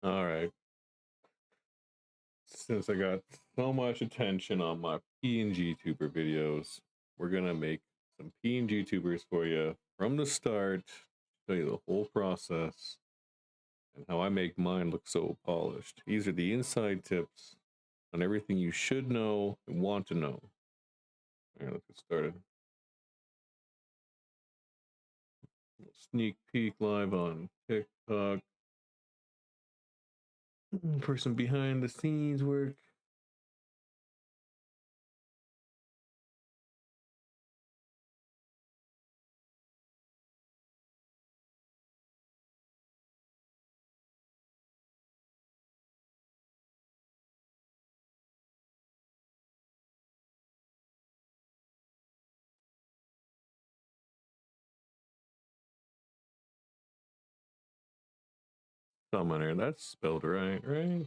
All right. Since I got so much attention on my Pngtuber videos, we're gonna make some Pngtubers for you from the start, show you the whole process and how I make mine look so polished. These are the inside tips on everything you should know and want to know. All right, let's get started. Sneak peek live on TikTok for some behind the scenes work. Summoner, that's spelled right, right?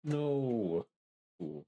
No. Cool.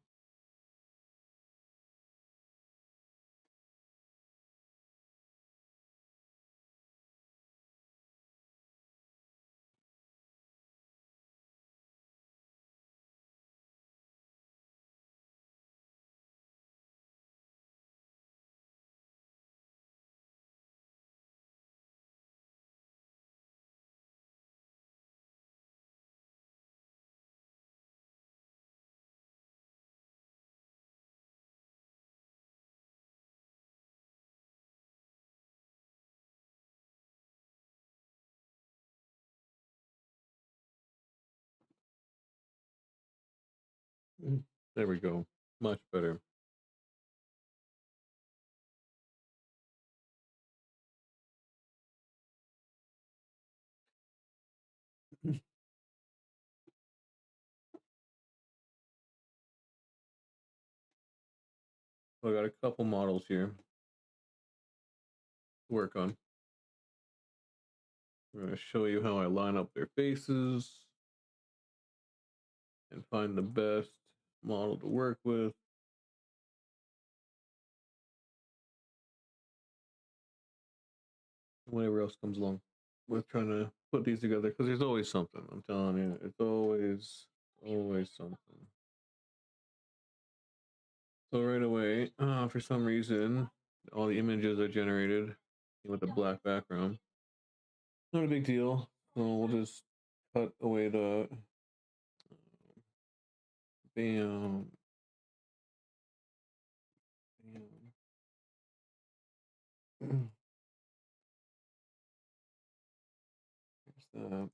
There we go. Much better. I got a couple models here to work on. I'm going to show you how I line up their faces and find the best model to work with. Whatever else comes along. We're trying to put these together because there's always something. I'm telling you, it's always something. So right away, for some reason, all the images are generated with a black background. Not a big deal. So we'll just cut away the bam, bam. There's that.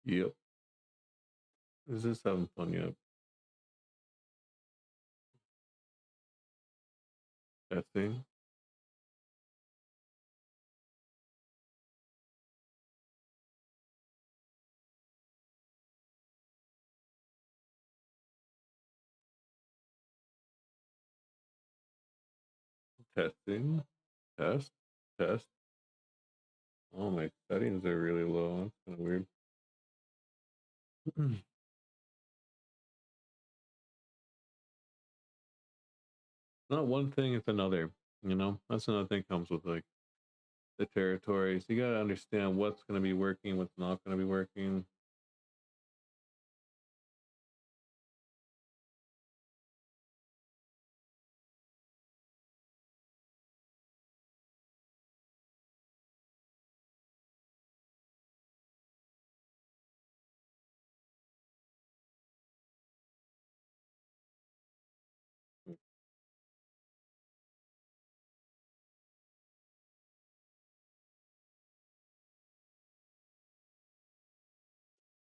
Yep. Is this having fun yet? Testing. Testing. Test. Test. Oh, my settings are really low. That's kind of weird. Not one thing, it's another. You know, that's another thing comes with like the territories. You got to understand what's going to be working, what's not going to be working.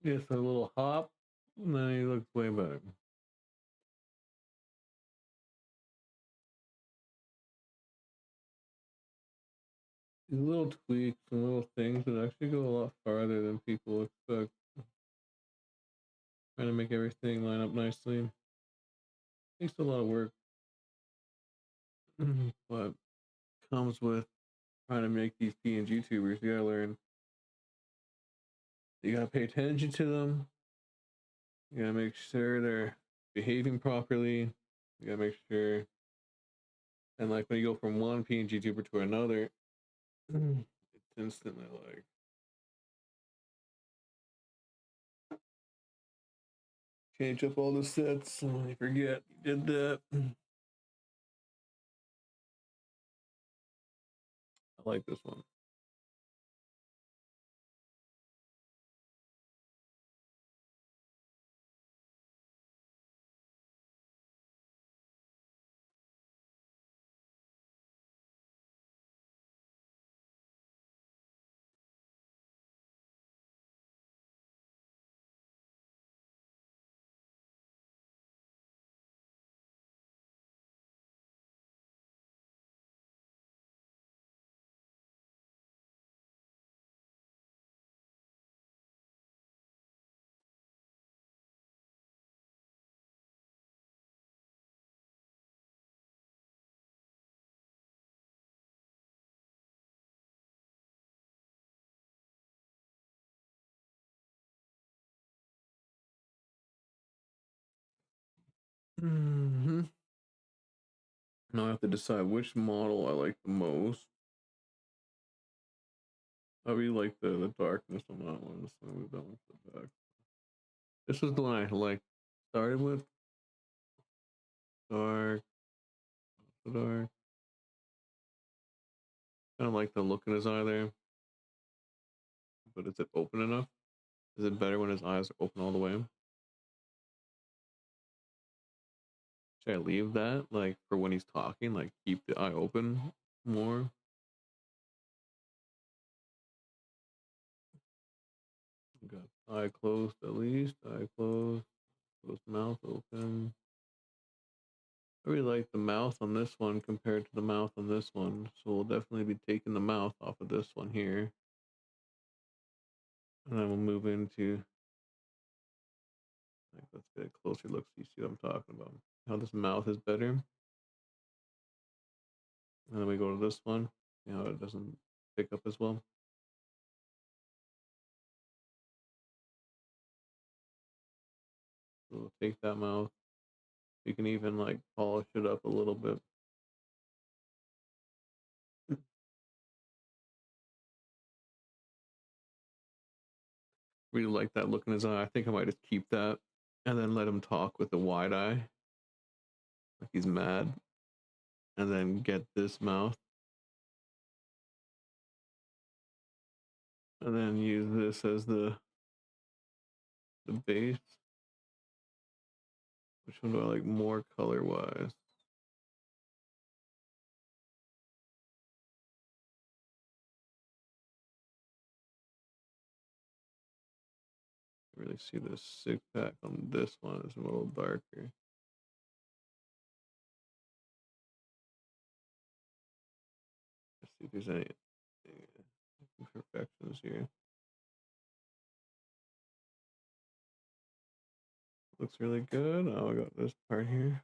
Just a little hop, and then he looks way better. These little tweaks and little things that actually go a lot farther than people expect. Trying to make everything line up nicely takes a lot of work. What comes with trying to make these PNG tubers, you gotta learn. You gotta pay attention to them. You gotta make sure they're behaving properly. You gotta make sure, and like when you go from one PNG tuber to another, it's instantly like change up all the sets and you forget you did that. I like this one. Mm-hmm. Now I have to decide which model I like the most. I really like the darkness on that one. So I'll move that one to the back. This was the one I like started with. Dark, dark. Kind of like the look in his eye there. But is it open enough? Is it better when his eyes are open all the way? Should I leave that like for when he's talking? Like keep the eye open more? Got eye closed at least. Eye closed. Close mouth open. I really like the mouth on this one compared to the mouth on this one. So we'll definitely be taking the mouth off of this one here. And then we'll move into, like, let's get a closer look so you see what I'm talking about. How this mouth is better. And then we go to this one. You know, it doesn't pick up as well. So we'll take that mouth. You can even like polish it up a little bit. Really like that look in his eye. I think I might just keep that and then let him talk with the wide eye. Like he's mad. And then get this mouth. And then use this as the base. Which one do I like more color wise? Really see the six pack on this one is a little darker. Let's see if there's any imperfections here. Looks really good. Oh, I got this part here.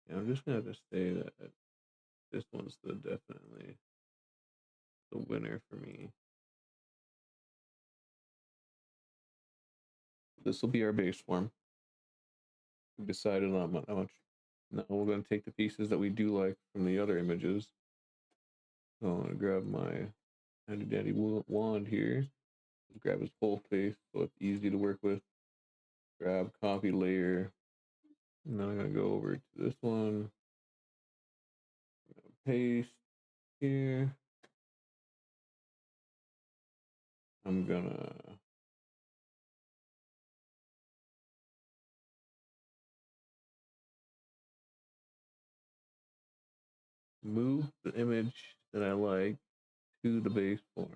Yeah, I'm just gonna have to say that this one's the definitely the winner for me. This will be our base form. We decided on how much. Now we're gonna take the pieces that we do like from the other images. So I'm gonna grab my handy dandy wand here. Grab his whole face so it's easy to work with. Grab copy layer. And then I'm gonna go over to this one. Paste here. I'm gonna move the image that I like to the base form.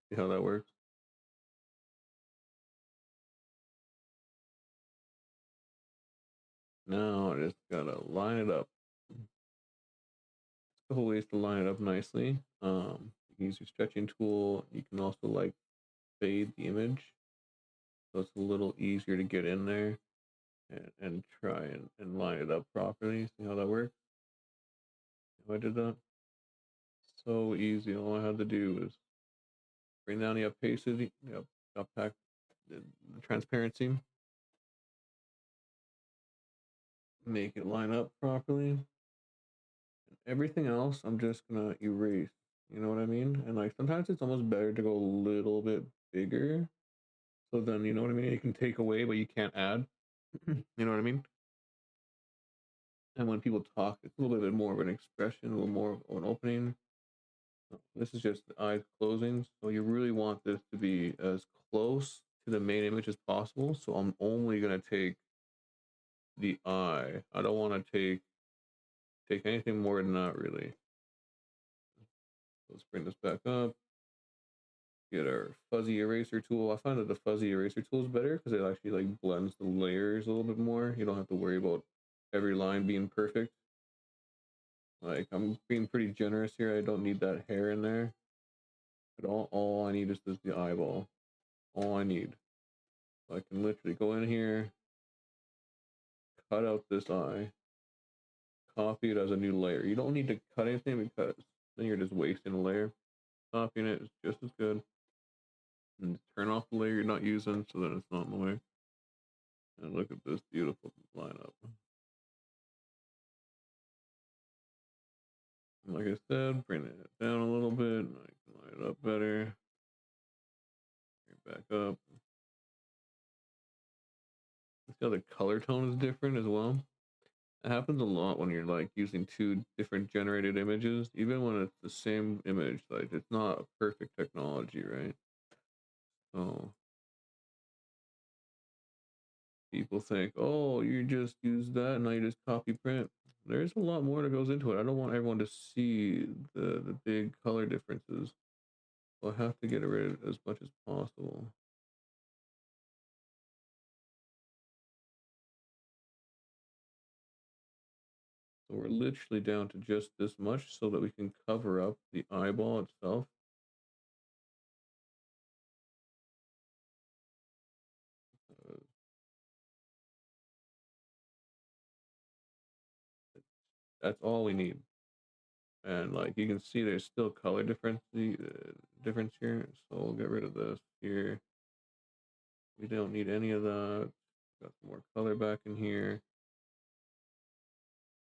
See how that works? Now I just gotta line it up. A couple ways to line it up nicely. You can use your stretching tool. You can also like fade the image, so it's a little easier to get in there and try and line it up properly. See how that works? How I did that? So easy. All I had to do was bring down the opacity, opaque, the transparency, make it line up properly. Everything else, I'm just gonna erase. You know what I mean? And like sometimes it's almost better to go a little bit bigger. So then you know what I mean? You can take away, but you can't add. You know what I mean? And when people talk, it's a little bit more of an expression, a little more of an opening. This is just the eyes closing. So you really want this to be as close to the main image as possible. So I'm only gonna take the eye. I don't want to take anything more than that really. Let's bring this back up. Get our fuzzy eraser tool. I find that the fuzzy eraser tool is better because it actually like blends the layers a little bit more. You don't have to worry about every line being perfect. Like I'm being pretty generous here. I don't need that hair in there. But all I need is just the eyeball. All I need. So I can literally go in here, cut out this eye, copy it as a new layer. You don't need to cut anything because then you're just wasting a layer. Copying it is just as good. And turn off the layer you're not using so that it's not in the way. And look at this beautiful lineup. And like I said, bring it down a little bit. I can line it up better. Bring it back up. See how the color tone is different as well? It happens a lot when you're like using two different generated images, even when it's the same image. Like it's not a perfect technology, right? So people think, oh, you just use that and now you just copy print. There's a lot more that goes into it. I don't want everyone to see the big color differences. So I have to get rid of it as much as possible. So we're literally down to just this much so that we can cover up the eyeball itself. Uh, that's all we need. And like you can see, there's still color difference here. So we'll get rid of this here. We don't need any of that. Got some more color back in here.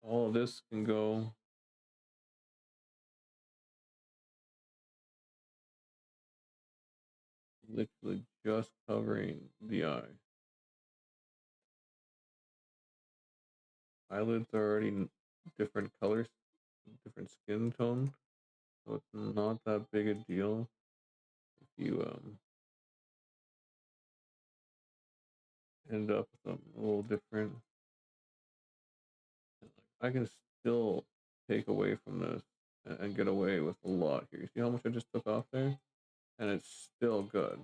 All of this can go. Literally just covering the eye. Eyelids are already different colors, different skin tone, so it's not that big a deal if you end up with something a little different. I can still take away from this and get away with a lot here. You see how much I just took off there? And it's still good.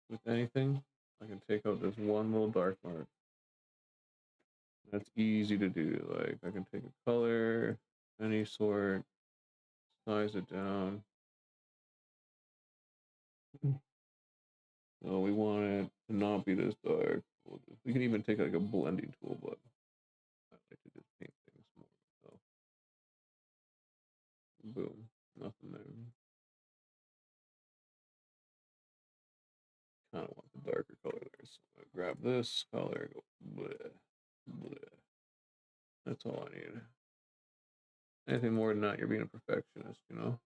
With anything, I can take out this one little dark mark. That's easy to do. Like I can take a color, any sort, size it down. So we want it to not be this dark. We can even take like a blending tool, but I like to just paint things more. So boom, nothing there. Kind of want the darker color there, so I grab this color, go bleh, bleh. That's all I need. Anything more than that, you're being a perfectionist, you know?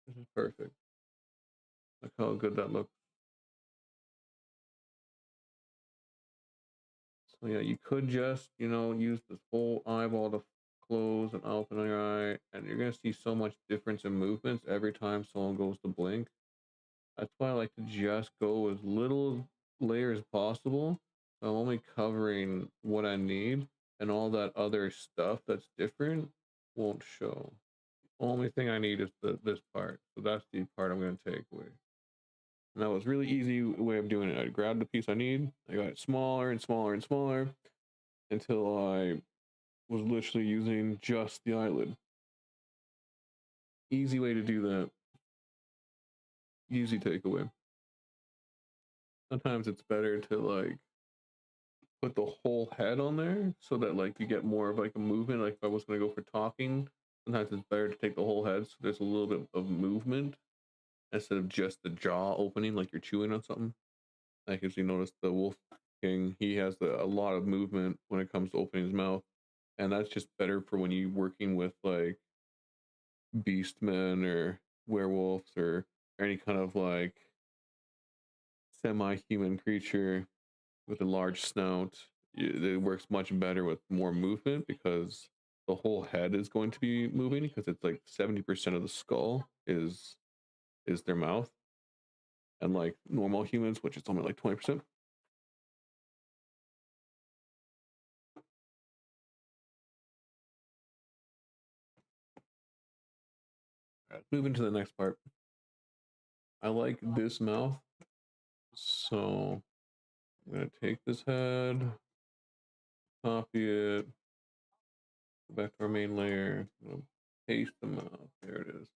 This is perfect. Look how good that looks. So yeah, you could just, use this whole eyeball to close and open your eye, and you're gonna see so much difference in movements every time someone goes to blink. That's why I like to just go as little layer as possible. So I'm only covering what I need, and all that other stuff that's different won't show. Only thing I need is this part. So that's the part I'm going to take away. And that was really easy way of doing it. I grabbed the piece I need, I got it smaller and smaller and smaller until I was literally using just the eyelid. Easy way to do that. Easy takeaway. Sometimes it's better to like put the whole head on there so that like you get more of like a movement. Like if I was gonna go for talking, sometimes it's better to take the whole head so there's a little bit of movement instead of just the jaw opening like you're chewing on something. Like as you notice, the Wolfking, he has a lot of movement when it comes to opening his mouth, and that's just better for when you're working with like beastmen or werewolves or any kind of like semi-human creature with a large snout. It works much better with more movement because the whole head is going to be moving because it's like 70% of the skull is their mouth, and like normal humans, which is only like 20%. Right, moving to the next part. I like this mouth, so I'm gonna take this head, copy it, go back to our main layer, paste the mouth. There it is.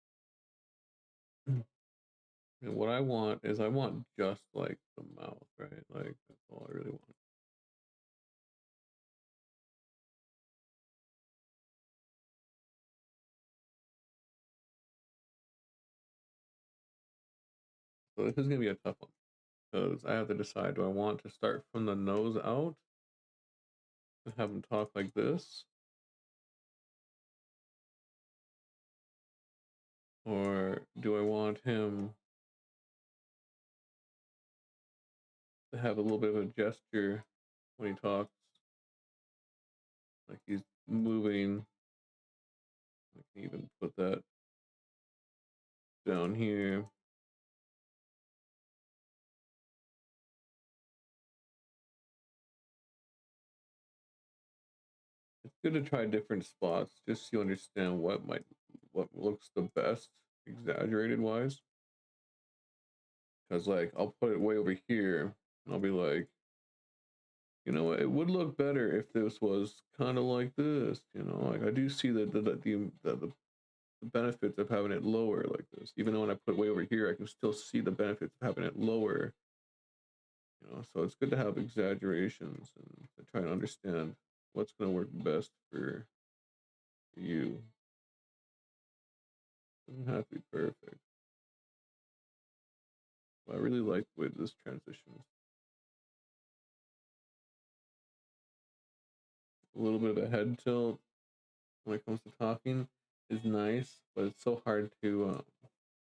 And what I want is I want just like the mouth, right? Like that's all I really want. So this is gonna be a tough one because I have to decide: do I want to start from the nose out and have him talk like this, or do I want him to have a little bit of a gesture when he talks, like he's moving? I can even put that down here. It's good to try different spots just so you understand what looks the best exaggerated wise. Because like I'll put it way over here and I'll be like, you know what, it would look better if this was kind of like this, you know, like I do see the benefits of having it lower like this. Even though when I put it way over here, I can still see the benefits of having it lower, you know. So it's good to have exaggerations and to try and understand what's going to work best for you. Doesn't have to be perfect. But I really like the way this transitions. A little bit of a head tilt when it comes to talking is nice, but it's so hard to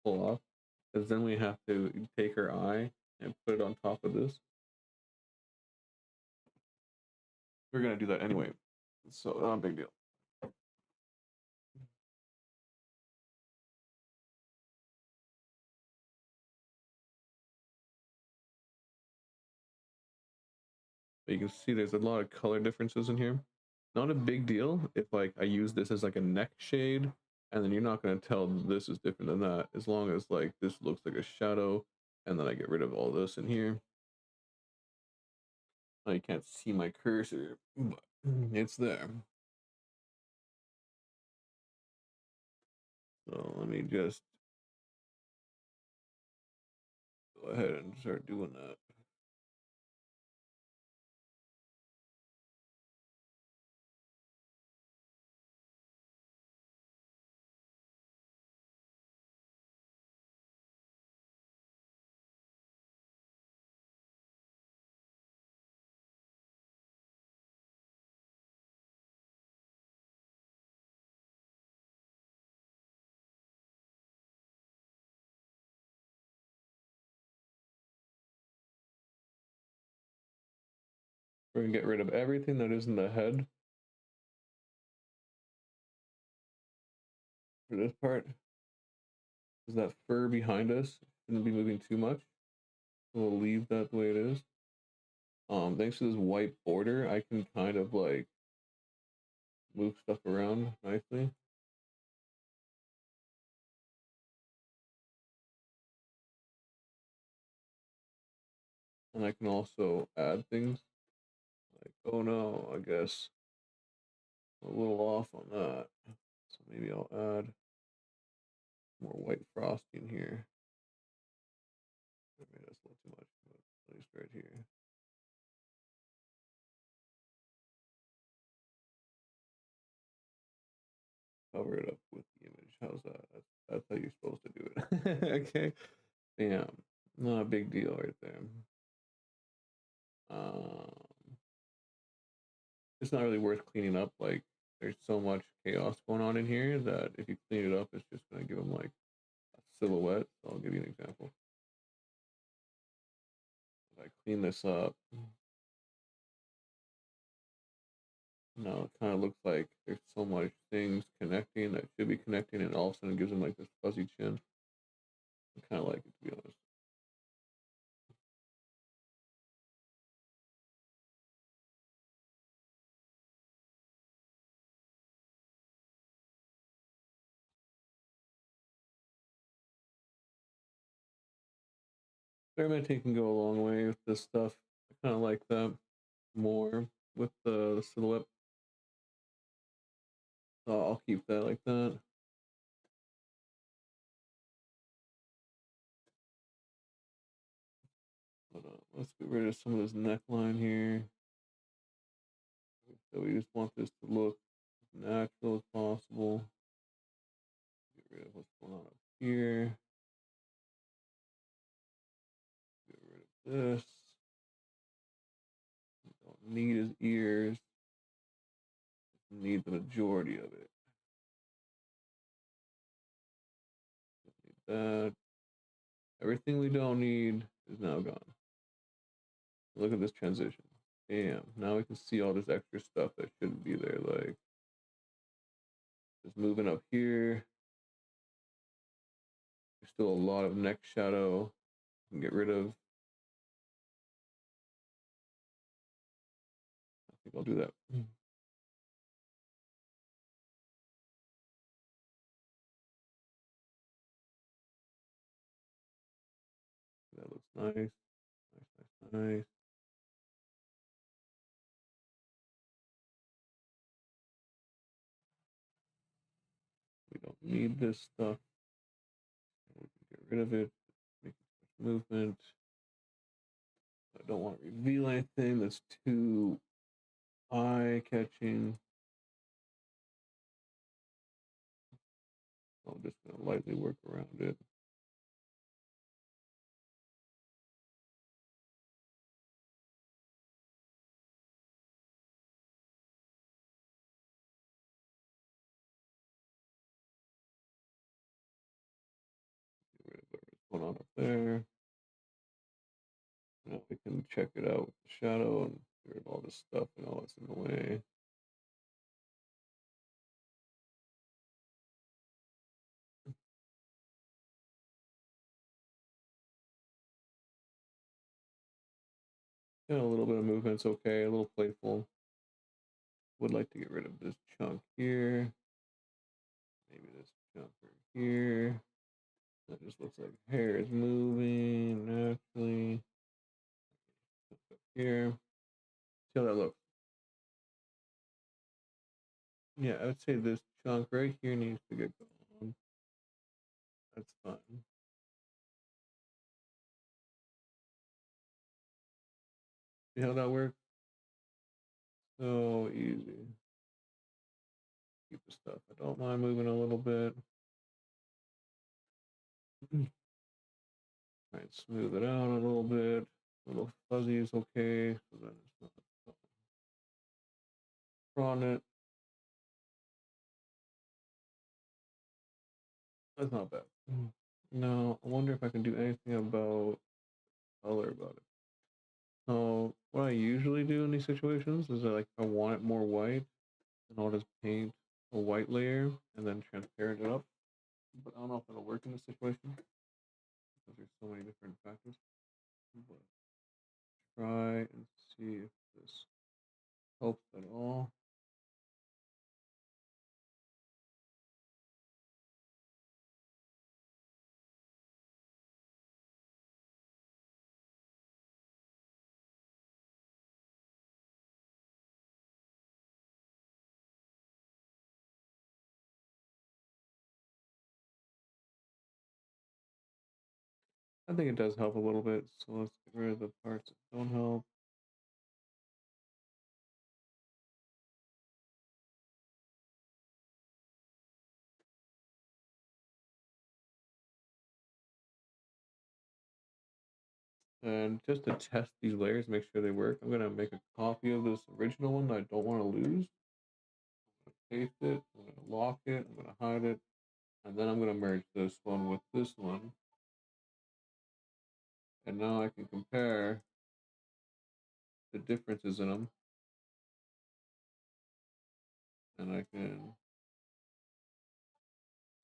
pull off because then we have to take her eye and put it on top of this. We're gonna do that anyway, so not a big deal. But you can see there's a lot of color differences in here. Not a big deal if like I use this as like a neck shade, and then you're not gonna tell this is different than that as long as like this looks like a shadow, and then I get rid of all this in here. Now you can't see my cursor, but it's there. So let me just go ahead and start doing that. We're gonna get rid of everything that isn't the head for this part. Because that fur behind us shouldn't be moving too much. So we'll leave that the way it is. Thanks to this white border, I can kind of like move stuff around nicely. And I can also add things like, oh no, I guess I'm a little off on that. So maybe I'll add more white frosting here. Maybe that's a little too much, but at least right here. Cover it up with the image. How's that? That's how you're supposed to do it. Okay. Bam. Not a big deal right there. Um, it's not really worth cleaning up. Like, there's so much chaos going on in here that if you clean it up, it's just going to give them like a silhouette. So I'll give you an example. If I clean this up, now it kind of looks like there's so much things connecting that should be connecting, and all of a sudden it gives them like this fuzzy chin. I kind of like it, to be honest. Experimenting can go a long way with this stuff. I kind of like that more with the silhouette. So I'll keep that like that. But, let's get rid of some of this neckline here. So we just want this to look as natural as possible. Get rid of what's going on up here. Get rid of this. We don't need his ears. We need the majority of it. Need that. Everything we don't need is now gone. Look at this transition. Damn. Now we can see all this extra stuff that shouldn't be there. Like, just moving up here. There's still a lot of neck shadow. Can get rid of. I think I'll do that. That looks nice. Nice. We don't need this stuff. We can get rid of it. Make it movement. I don't want to reveal anything that's too eye-catching. I'm just going to lightly work around it. Get rid of whatever's going on up there. Now we can check it out with the shadow and get rid of all this stuff and all that's in the way. Yeah, a little bit of movement's okay, a little playful. Would like to get rid of this chunk here. Maybe this chunk right here. That just looks like hair is moving naturally. Here. See how that looks. Yeah, I would say this chunk right here needs to get gone. That's fine. See how that works? So easy. Keep the stuff. I don't mind moving a little bit. Try and smooth it out a little bit. A little fuzzy is okay. So then it's not on it. That's not bad. Now, I wonder if I can do anything about color about it. So, what I usually do in these situations is like, if I want it more white, then I'll just paint a white layer and then transparent it up. But I don't know if it'll work in this situation because there's so many different factors. But try and see if this helps at all. I think it does help a little bit. So let's get rid of the parts that don't help. And just to test these layers, make sure they work, I'm gonna make a copy of this original one that I don't want to lose. Paste it, I'm gonna lock it, I'm gonna hide it, and then I'm gonna merge this one with this one. And now I can compare the differences in them. And I can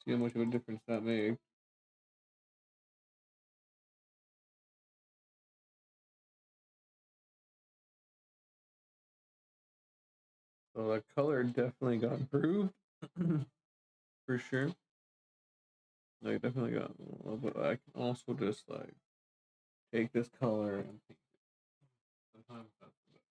see how much of a difference that made. So that color definitely got improved for sure. Like definitely got a little bit. I can also just like take this color and paint it. Sometimes that's the best.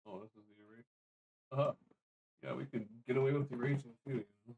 Oh, this is the eraser. Yeah, we could get away with erasing too. You know?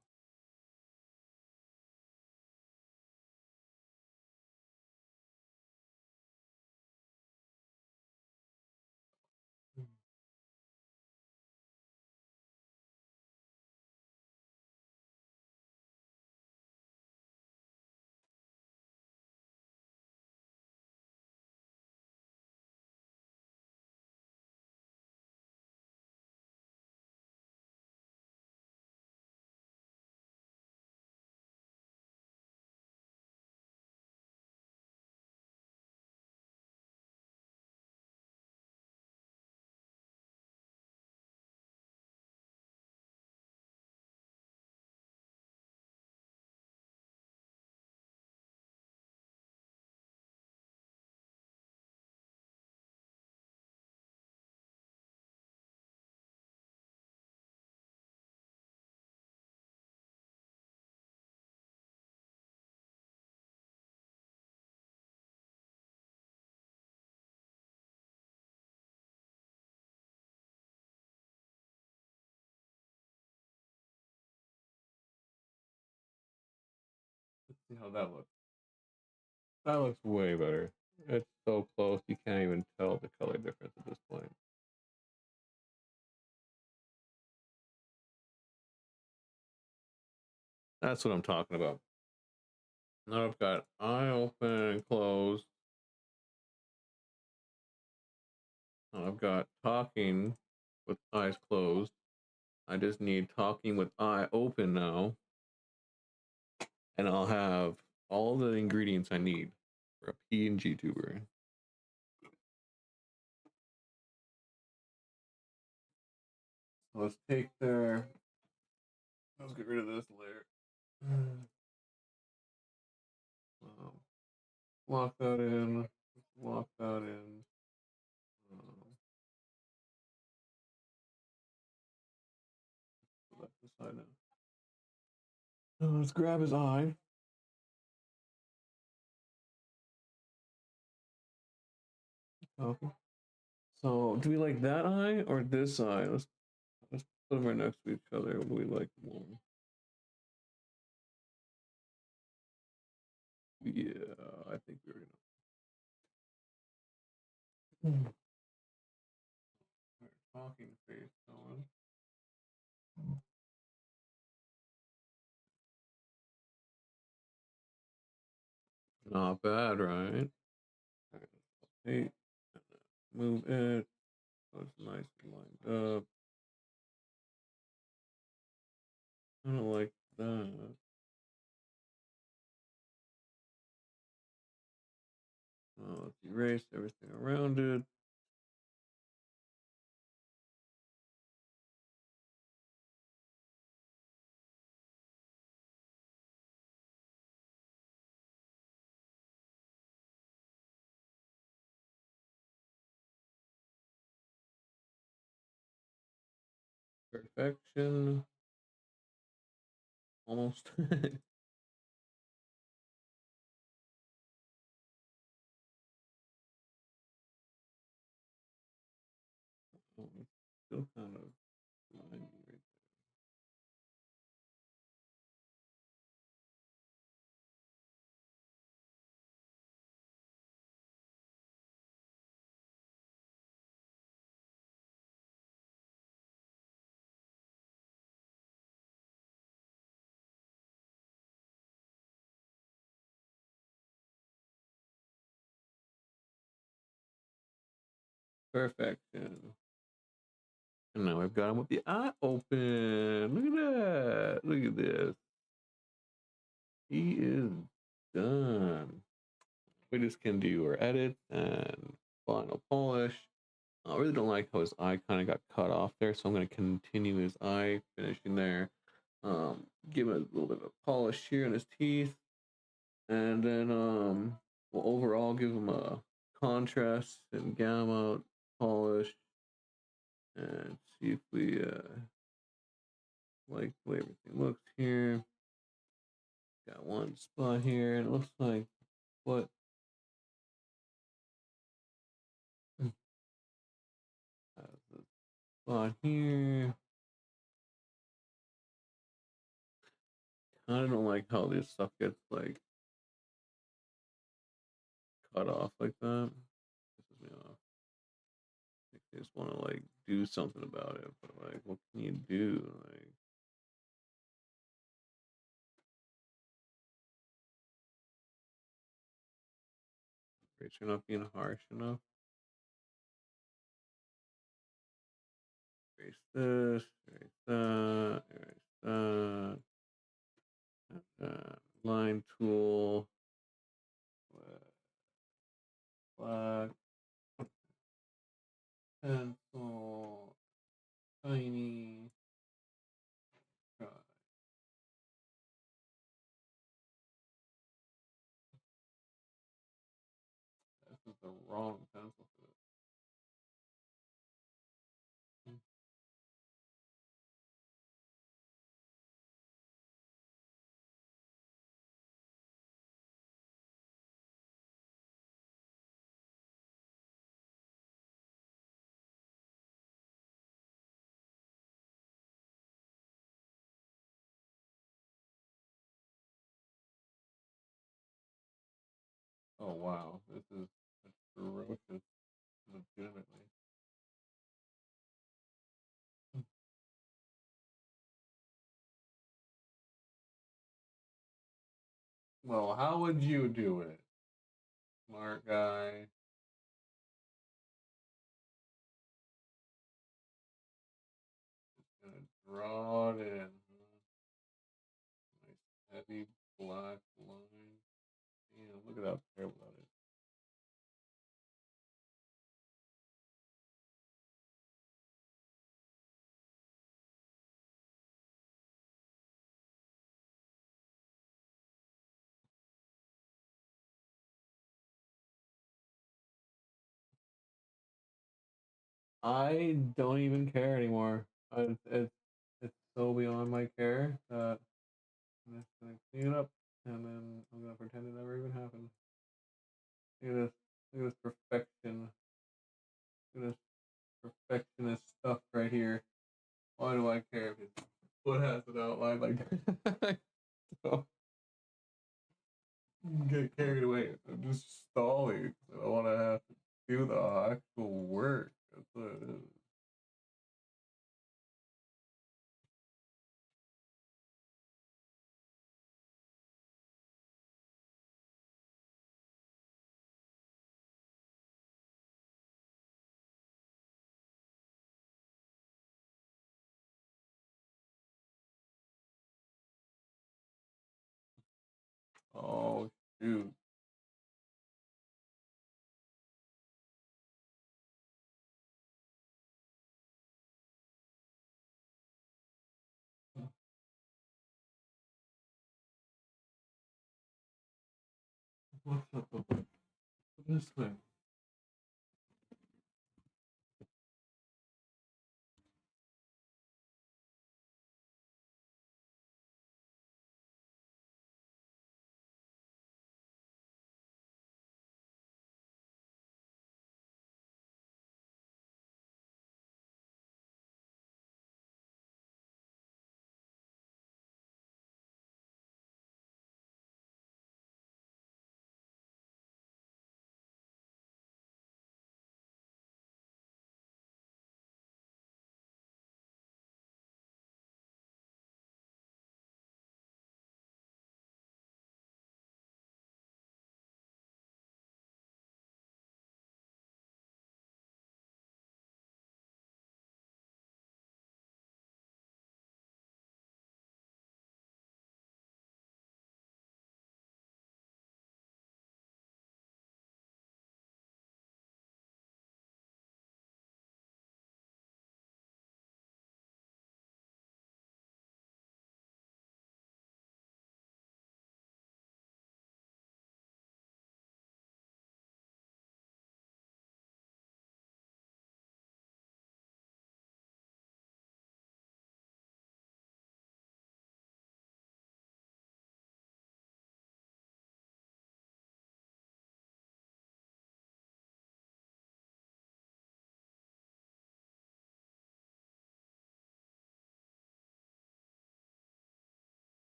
Let's see how that looks. That looks way better. It's so close you can't even tell the color difference at this point. That's what I'm talking about. Now I've got eye open and closed. Now I've got talking with eyes closed. I just need talking with eye open now. And I'll have all the ingredients I need for a PNG tuber. So let's take their. Let's get rid of this layer. Lock that in. Lock that in. Put that aside now. Let's grab his eye. Okay. So, do we like that eye or this eye? Let's put them right next to each other. What do we like more? Yeah, I think we're gonna. Talking face going. Not bad, right? Hey, move it so it's nice and lined up. I don't like that. Let's erase everything around it. Perfection. Almost. Still kind of blinding right there. Perfection. And now I've got him with the eye open. Look at that. Look at this. He is done. We just can do our edit and final polish. I really don't like how his eye kind of got cut off there, so I'm going to continue his eye finishing there. Give it a little bit of a polish here on his teeth, and then we'll overall give him a contrast and gamma polish, and see if we like the way everything looks here. Got one spot here, and it looks like what has a spot here. Kind of don't like how this stuff gets like cut off like that. Pisses me off. I just want to like do something about it, but like, what can you do? Like, you're not being harsh enough. Erase this, erase that, erase that. Line tool, black, pencil, tiny. Try. This is the wrong pencil for this. Oh wow, this is ferocious, legitimately. Well, how would you do it, smart guy? Just gonna draw it in. Nice heavy black line. Damn, look at how terrible that is. I don't even care anymore. It's so beyond my care that I'm just gonna clean it up and then I'm gonna pretend it never even happened. Look at this. Look at this perfection. Look at this perfectionist stuff right here. Why do I care if his foot has an outline like that? Don't get carried away. I'm just stalling. I don't want to have to do the actual work. That's what it is. Oh shoot. What's up with this thing?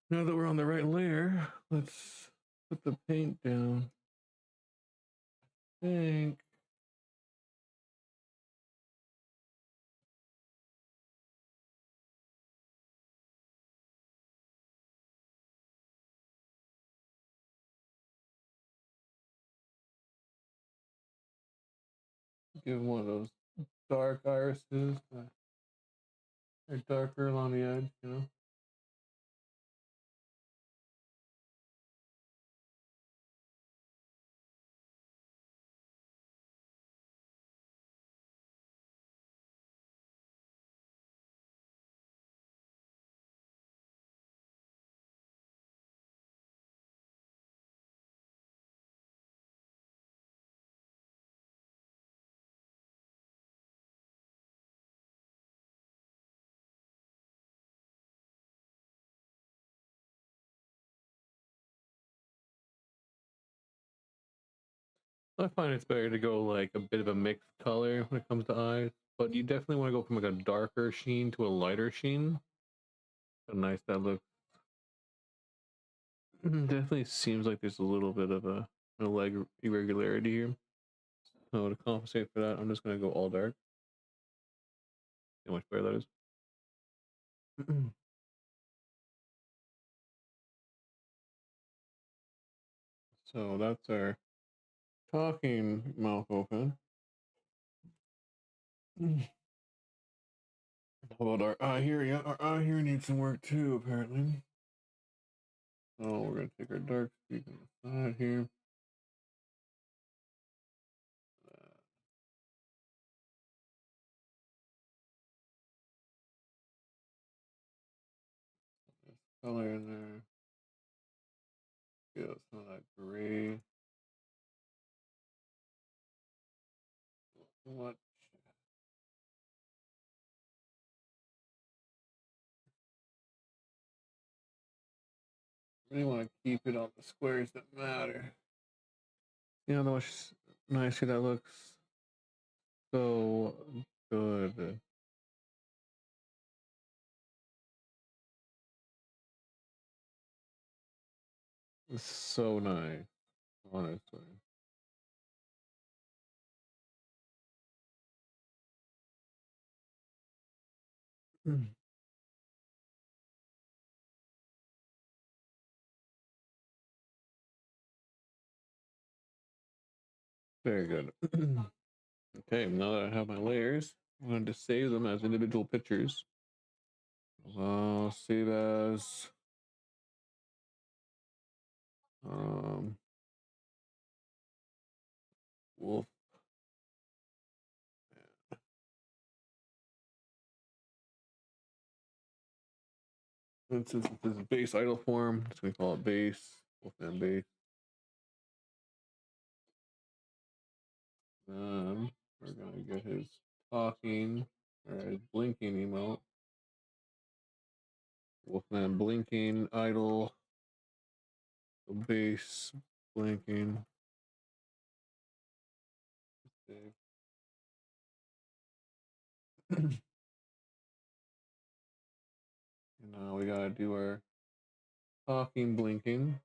Now that we're on the right layer, let's put the paint down. I think. Give him one of those dark irises. They're darker along the edge, you know. I find it's better to go like a bit of a mixed color when it comes to eyes, but you definitely want to go from like a darker sheen to a lighter sheen. How nice that looks. Definitely seems like there's a little bit of a leg irregularity here. So to compensate for that, I'm just gonna go all dark. See how much better that is. So that's our talking mouth open. How about our eye here? Yeah, our eye here needs some work too, apparently. So we're gonna take our dark streak on the side here. There's color in there. Yeah, it's not that gray. What? Really want to keep it on the squares that matter. You know how much nicer that looks? So good. It's so nice, honestly. Very good. Okay, now that I have my layers, I'm going to save them as individual pictures. Save as um, Wolf. Since this is base idle form, so we call it base, Wolfman base. We're gonna get his talking or his blinking emote. Wolfman blinking idle, base blinking. And now we gotta do our talking blinking.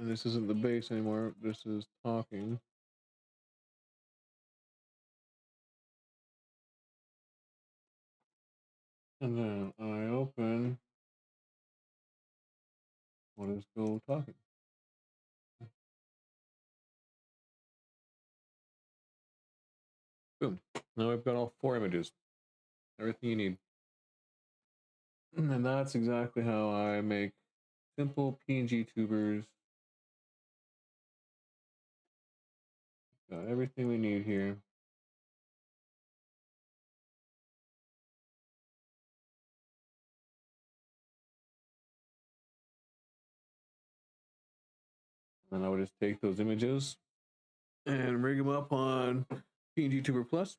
And this isn't the base anymore, this is talking. And then I open what is go talking. Boom. Now I've got all 4 images. Everything you need. And that's exactly how I make simple PNG tubers. Got everything we need here. And I would just take those images and rig them up on Pngtuber Plus.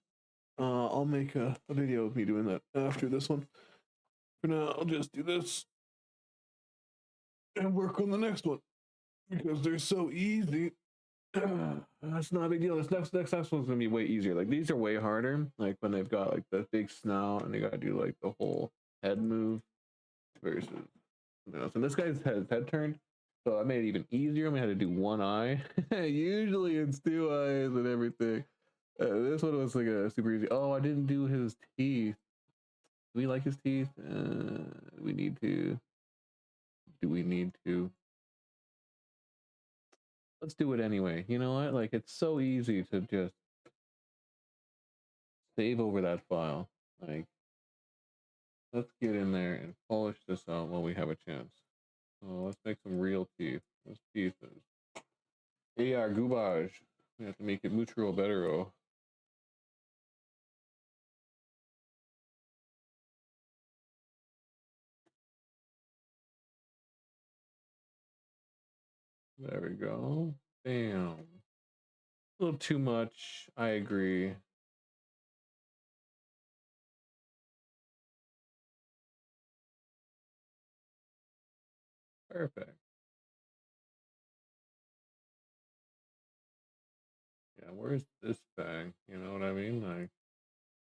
I'll make a video of me doing that after this one. For now, I'll just do this and work on the next one because they're so easy. That's not a big deal. This next one's gonna be way easier. Like these are way harder. Like when they've got like the big snout and they gotta do like the whole head move versus something else. And this guy's head turned, so I made it even easier. I only had to do one eye. Usually it's two eyes and everything. This one was like a super easy. Oh, I didn't do his teeth. Do we like his teeth? We need to. Do we need to? Let's do it anyway. You know what? Like it's so easy to just save over that file. Like let's get in there and polish this out while we have a chance. Let's make some real teeth. Those teeth is AR goubage. We have to make it mucho better. There we go. Bam. A little too much. I agree. Perfect. Yeah, where's this bag? You know what I mean? Like,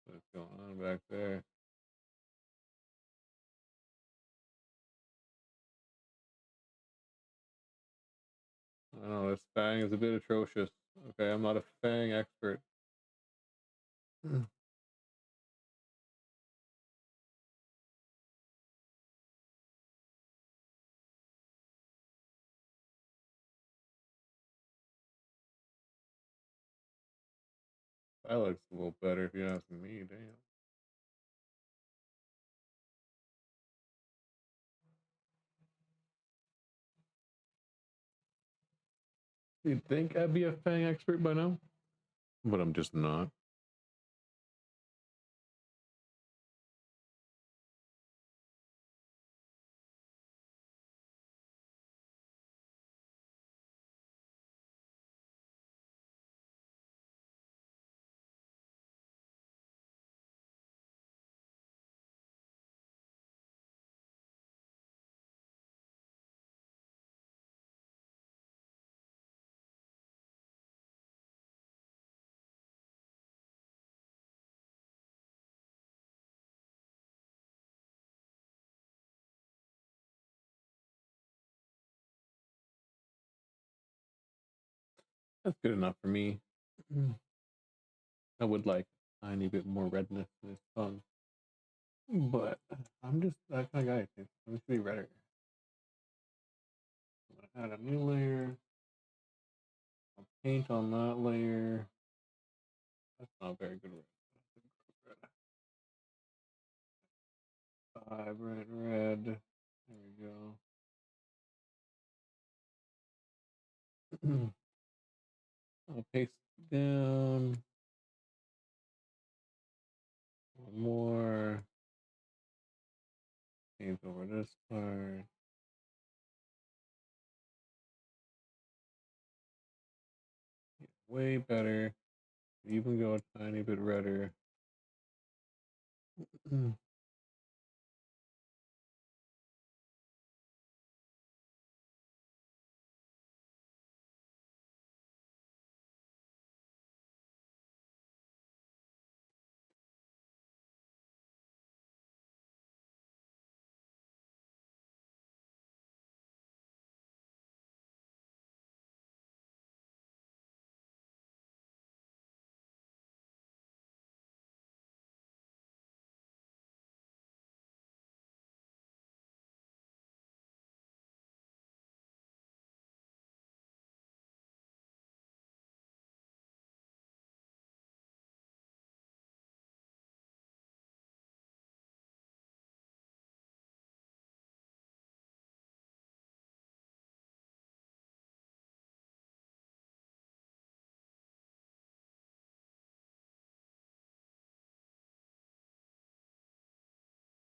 what's going on back there? I don't know, this fang is a bit atrocious. Okay, I'm not a fang expert. That looks a little better if you ask me, damn. You'd think I'd be a fang expert by now, but I'm just not. That's good enough for me. I would like a tiny bit more redness in his tongue, but I'm just that kind of guy. I'm just be redder. Add a new layer. I'll paint on that layer. That's not very good red. Vibrant red. There we go. I'll paste down. One more. Paint over this part. Way better. Even go a tiny bit redder.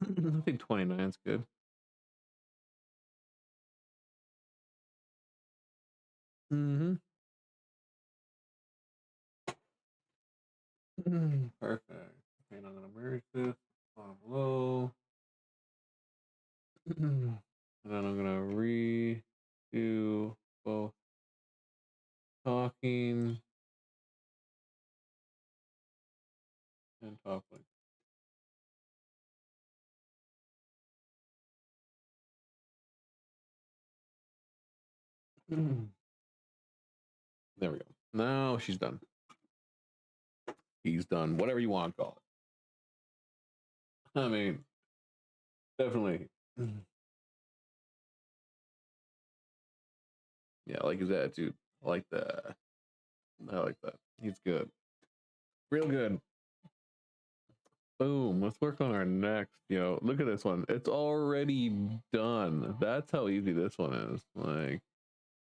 I think 29 is good. Mm-hmm. Perfect. And I'm gonna merge this on below. And then I'm gonna redo both talking and talking. There we go. Now she's done. He's done. Whatever you want to call it. I mean, definitely. Yeah, I like his attitude. I like that. I like that. He's good. Real good. Boom. Let's work on our next. Look at this one. It's already done. That's how easy this one is. Like,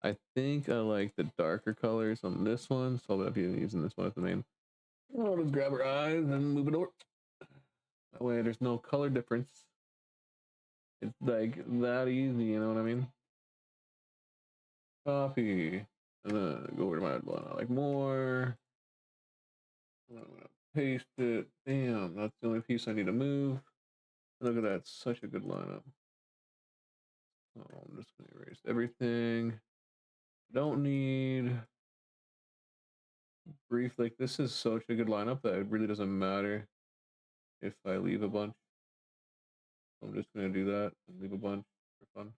I think I like the darker colors on this one, so I'll be using this one as the main. I'll just grab her eyes and move it over. That way there's no color difference. It's like that easy, you know what I mean? Copy. And then go over to my one I like more. I'm gonna paste it. Damn, that's the only piece I need to move. Look at that, such a good lineup. Oh, I'm just gonna erase everything. Don't need brief. Like, this is such a good lineup that it really doesn't matter if I leave a bunch. I'm just gonna do that and leave a bunch for fun.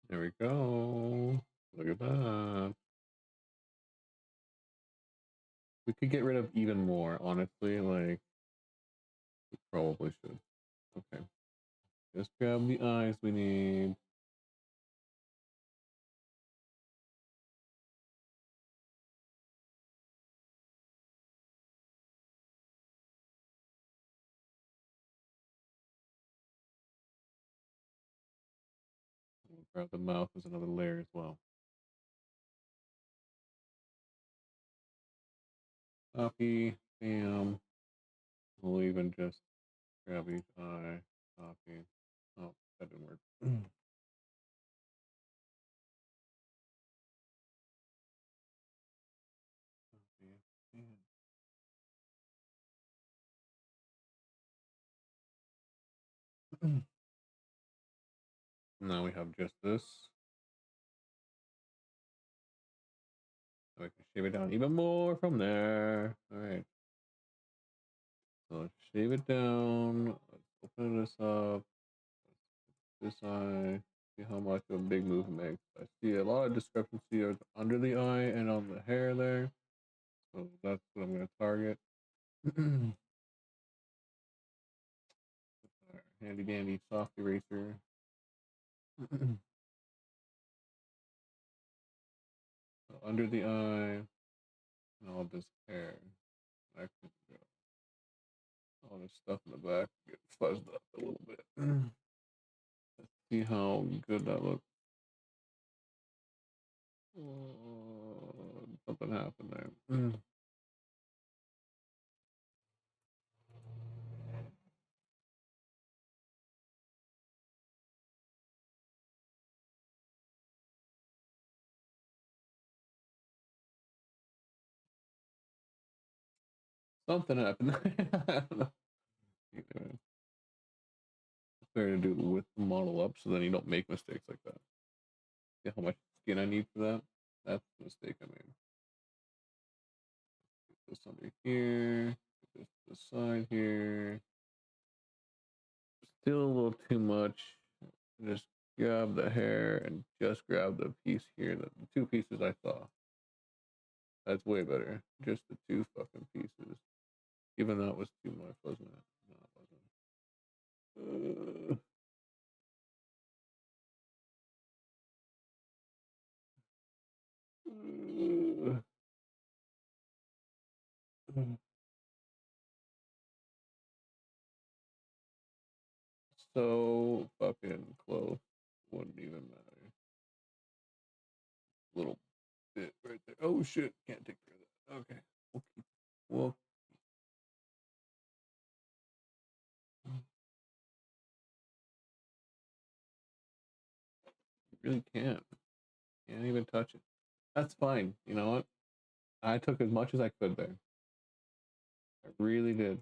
There we go. Look at that. We could get rid of even more, honestly. Like, we probably should. Okay. Just grab the eyes we need. Grab the mouth as another layer as well. Copy, bam. We'll even just grab each eye, copy. Oh, that didn't work. Now we have just this. So we can shave it down even more from there. All right. So let's shave it down. Let's open this up. This eye. See how much of a big move it makes. I see a lot of discrepancy under the eye and on the hair there. So that's what I'm going to target. Handy dandy soft eraser. So under the eye and all this hair. Actually, all this stuff in the back get fuzzed up a little bit. Let's see how good that looks. Something happened there. Something happened. I don't know. Anyway, it's better to do it with the model up so then you don't make mistakes like that. See how much skin I need for that? That's the mistake I made. Put this under here. Put this to the side here. Still a little too much. Just grab the hair and just grab the piece here. The two pieces I saw. That's way better. Just the two fucking pieces. Even that was too much, wasn't it? No, it wasn't. So fucking close. Wouldn't even matter. little bit right there. Oh shit, can't take care of that. Okay, we'll keep. Well, you really can't. Can't even touch it. That's fine. You know what? I took as much as I could there. I really did.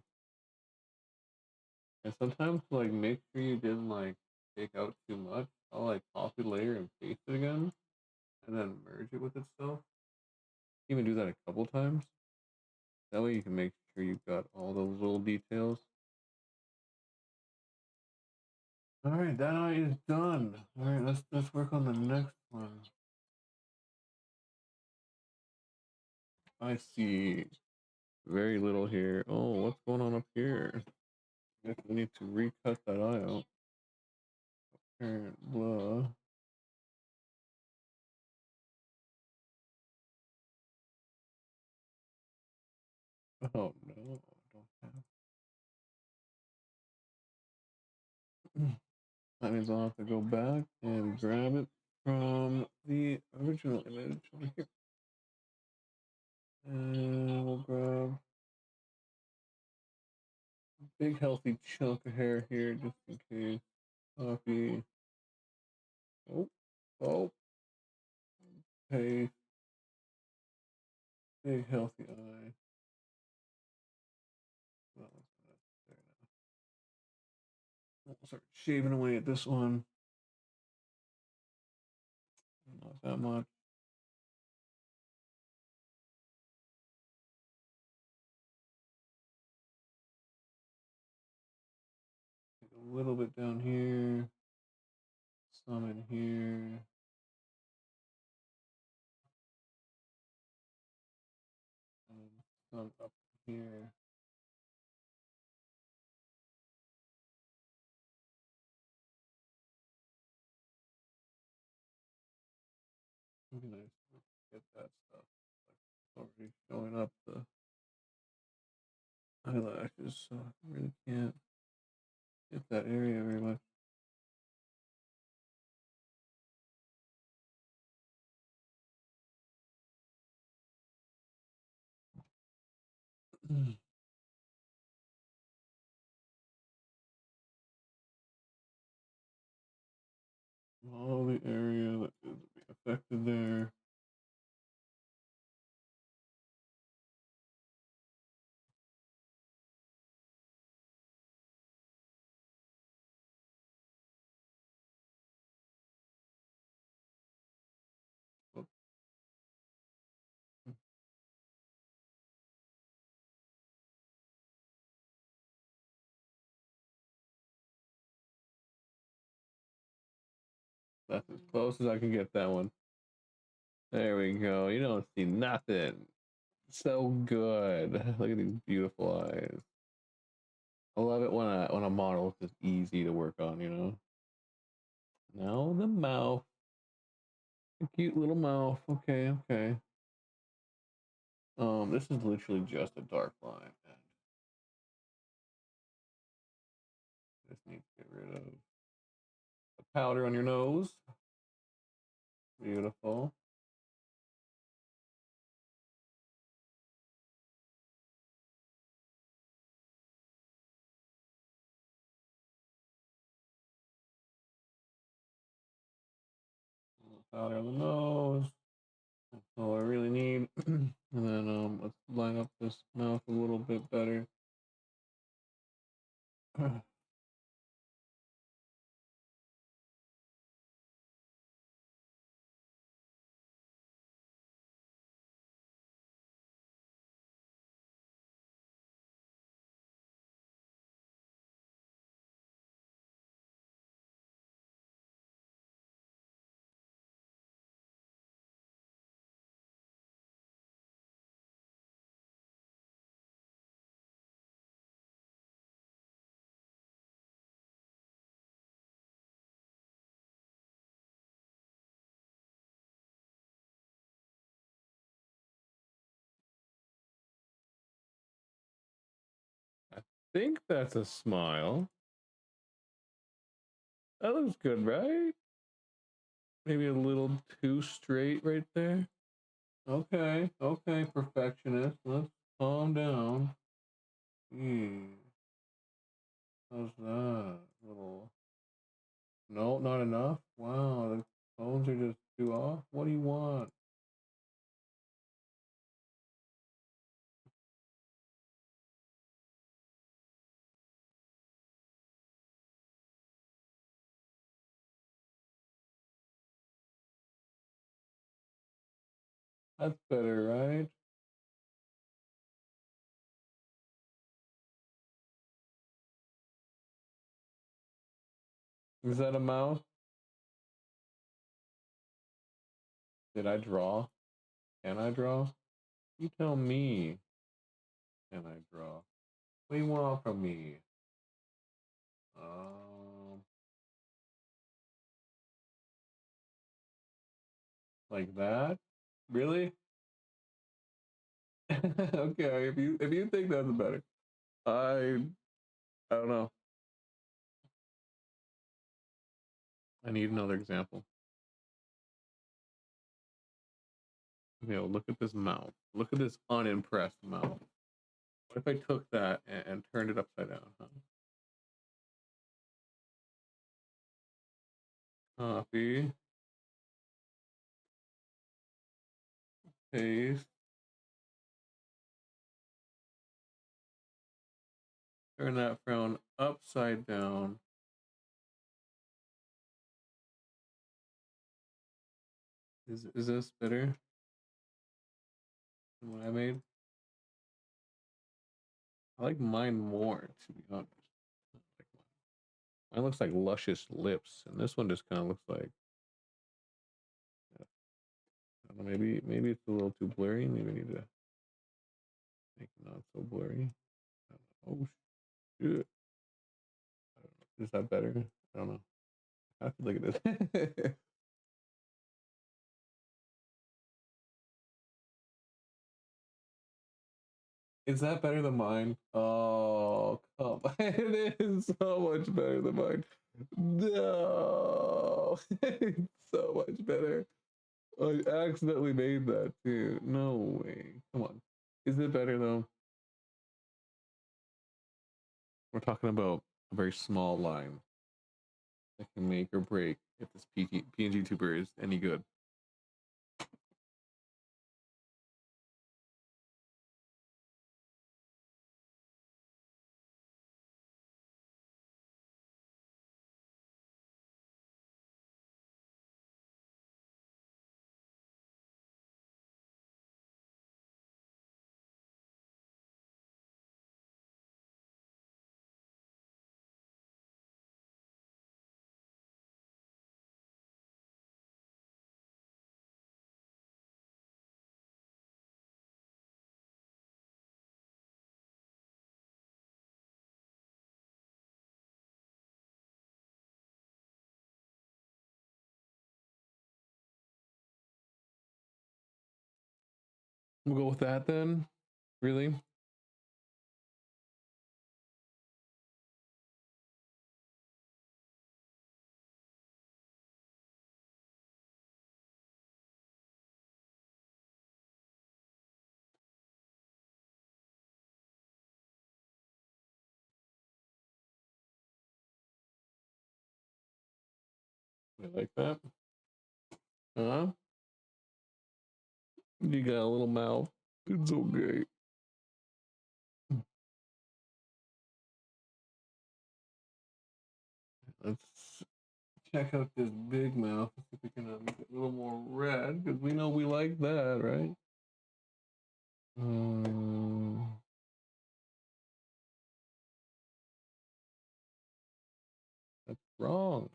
And sometimes, like, make sure you didn't like take out too much. I'll like copy layer and paste it again, and then merge it with itself. Even do that a couple times. That way you can make sure you've got all those little details. All right, that eye is done. All right, let's work on the next one. I see very little here. Oh, what's going on up here? I guess we need to recut that eye out. Apparent blah. Oh no, I don't have. That means I'll have to go back and grab it from the original image over here. And we'll grab a big healthy chunk of hair here just in case. Copy. Oh, oh, paste. Big healthy eye. Well, there now. We'll start shaving away at this one. Not that much. A little bit down here. Some in here. And some up here. It'd be nice to get that stuff already showing up the eyelashes, so I really can't hit that area very much. All the area that is be affected there. Oops. That's as close as I can get that one. There we go. You don't see nothing. So good. Look at these beautiful eyes. I love it when a model is just easy to work on, you know. Now the mouth. A cute little mouth. Okay, okay. This is literally just a dark line, and just need to get rid of the powder on your nose. Beautiful. Powder on the nose. That's all I really need. And then let's line up this mouth a little bit better. I think that's a smile. That looks good, right? Maybe a little too straight right there. Okay, okay, perfectionist. Let's calm down. How's that? Little. No, not enough. Wow, the tones are just too off. What do you want? That's better, right? Is that a mouth? Did I draw? Can I draw? You tell me. Can I draw? What do you want from me? Um, like that? Really? Okay, if you think that's better, I I don't know. I need another example. Look at this mouth. Look at this unimpressed mouth. What if I took that and turned it upside down? Huh? Copy, paste, turn that frown upside down. Is this better than what I made? I like mine more, to be honest. Like mine looks like luscious lips, and this one just kind of looks like, I don't know, maybe it's a little too blurry. Maybe I need to make it not so blurry. Oh shit! Is that better? I don't know. I have to look at this. Is that better than mine? Oh, come on. It is so much better than mine. No, it's so much better. I accidentally made that too. No way. Come on. Is it better though? We're talking about a very small line that can make or break if this PNG tuber is any good. We'll go with that then. Really? I like that. Huh? You got a little mouth. It's okay. Let's check out this big mouth. See if we can make it a little more red, because we know we like that, right? That's wrong.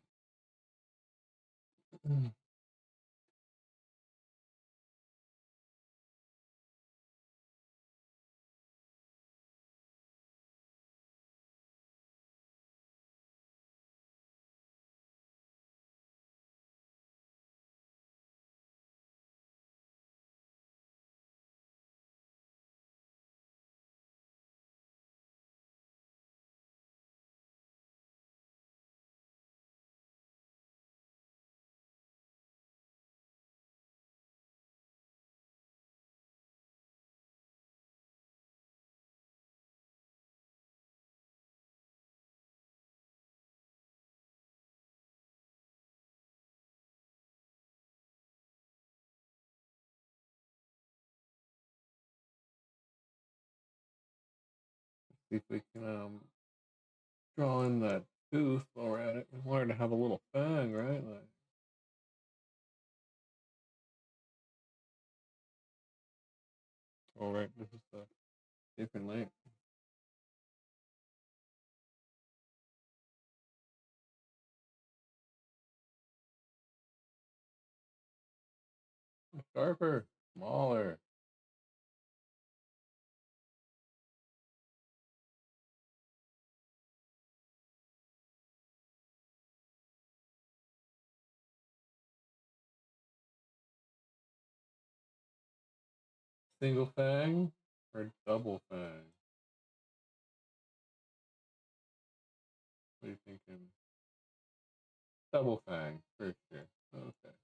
see if we can draw in that tooth while we're at it. We want her to have a little fang, right? Like, all right, this is the different length. Sharper, smaller. Single fang or double fang? What are you thinking? Double fang, for sure. Okay.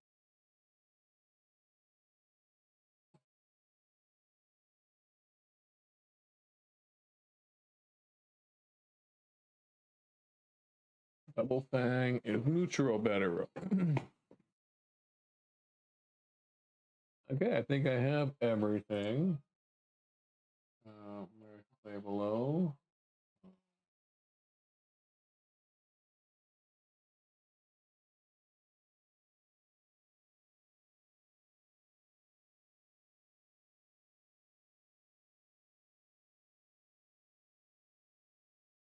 Double fang is neutral better. Okay, I think I have everything. Where to say below?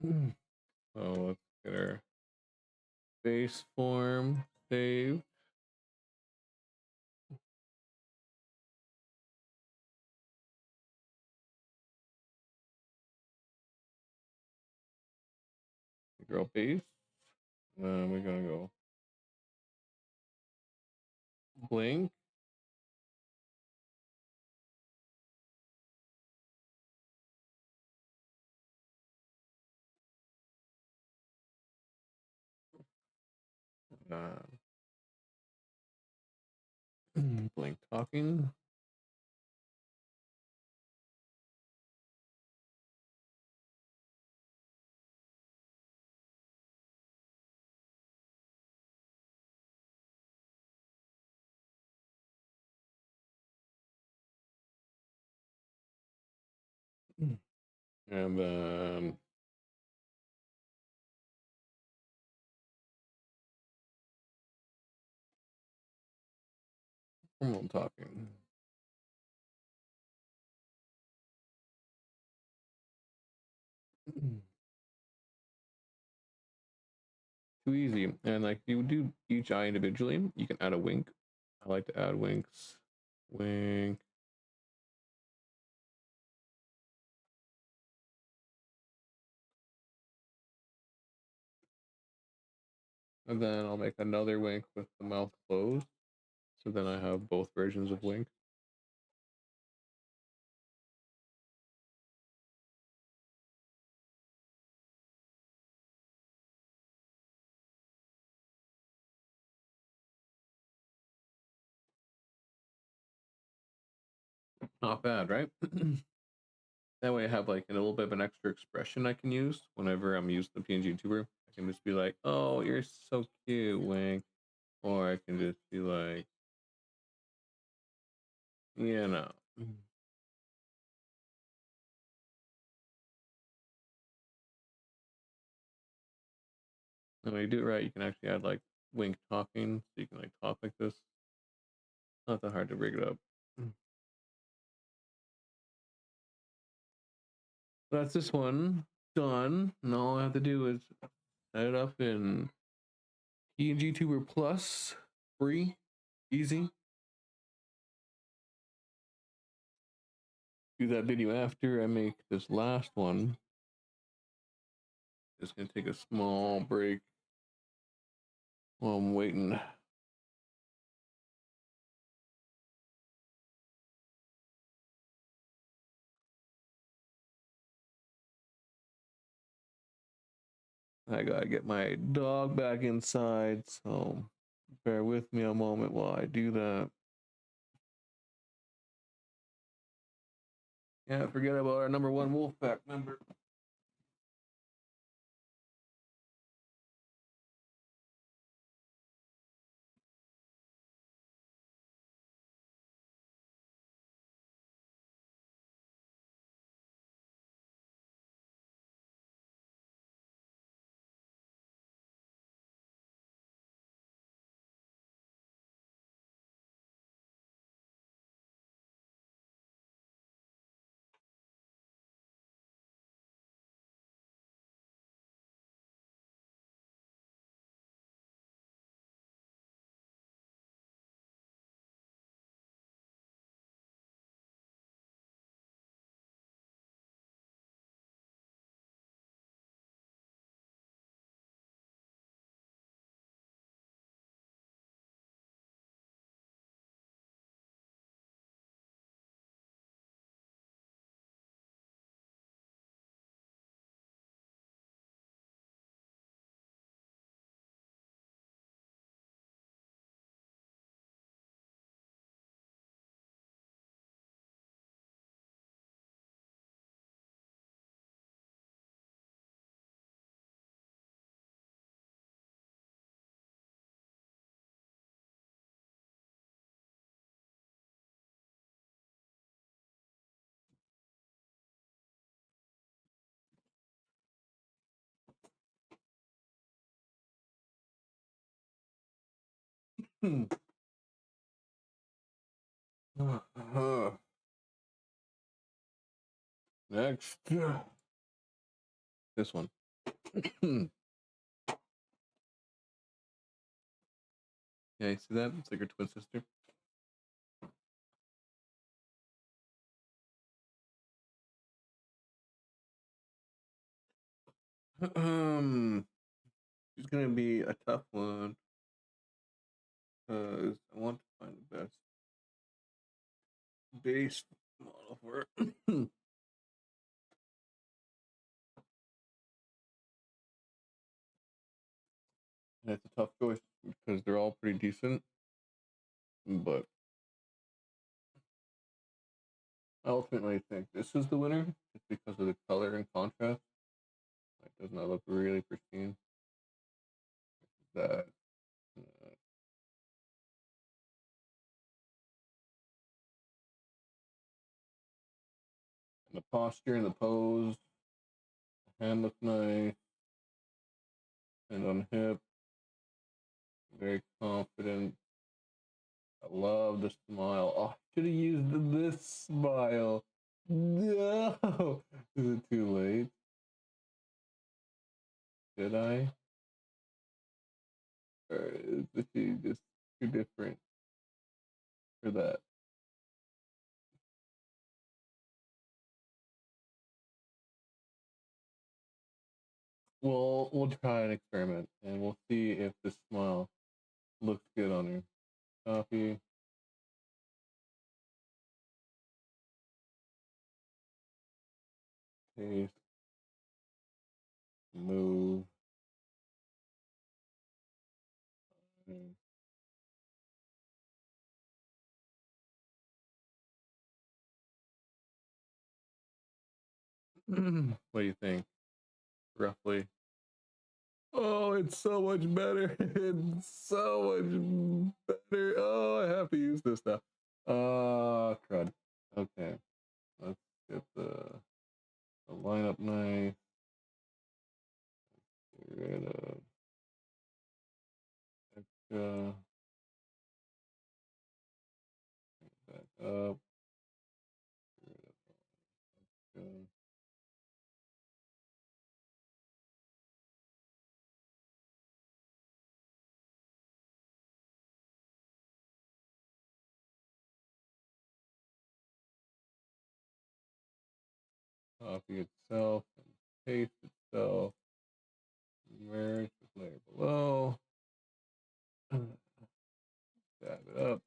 So let's get our base form saved. Girl base. We're gonna go blink. Uh, blink talking. And then hormone talking. Too easy. And like you do each eye individually, you can add a wink. I like to add winks. Wink. And then I'll make another wink with the mouth closed. So then I have both versions of wink. Not bad, right? That way I have like a little bit of an extra expression I can use whenever I'm using the Pngtuber. I can just be like, oh, you're so cute, wink. Or I can just be like, you know. And when you do it right, you can actually add like wink talking. So you can like talk like this. Not that hard to rig it up. That's this one done. And all I have to do is set it up in Pngtuber Plus, free, easy. Do that video after I make this last one. Just gonna take a small break while I'm waiting. I gotta get my dog back inside, so bear with me a moment while I do that. Yeah, forget about our number one Wolfpack member. Next, this one. Yeah, you see that? It's like your twin sister. It's gonna be a tough one because I want to find the best base model for it. And it's a tough choice because they're all pretty decent, but I ultimately think this is the winner just because of the color and contrast. It does not look really pristine. That and the posture and the pose, the hand looks nice, and on hip, very confident. I love the smile. Oh, I should have used this smile. No, is it too late? Did I? Or is she just too different for that? Well, we'll try an experiment and we'll see if the smile looks good on her. Copy, paste, move. What do you think? Roughly. Oh, it's so much better. It's so much better. Oh, I have to use this now. Crud. Okay, let's get the lineup nice. Get rid of extra. Back up. Get rid of extra. Copy itself and paste itself. Merge the layer below. Dab it up.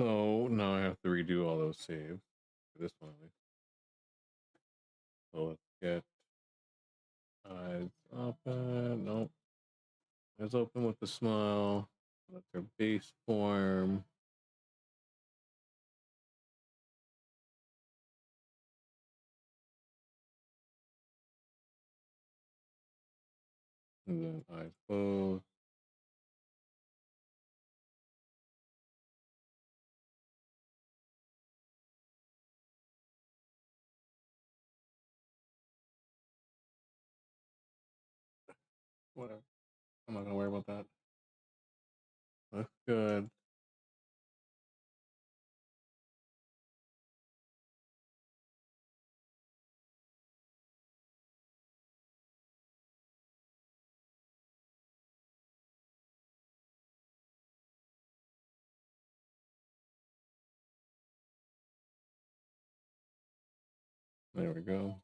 So now I have to redo all those saves for this one at least. So let's get eyes open. Nope. Eyes open with a smile. Let their base form. And then eyes closed. Whatever. I'm not gonna worry about that. Looks good. There we go.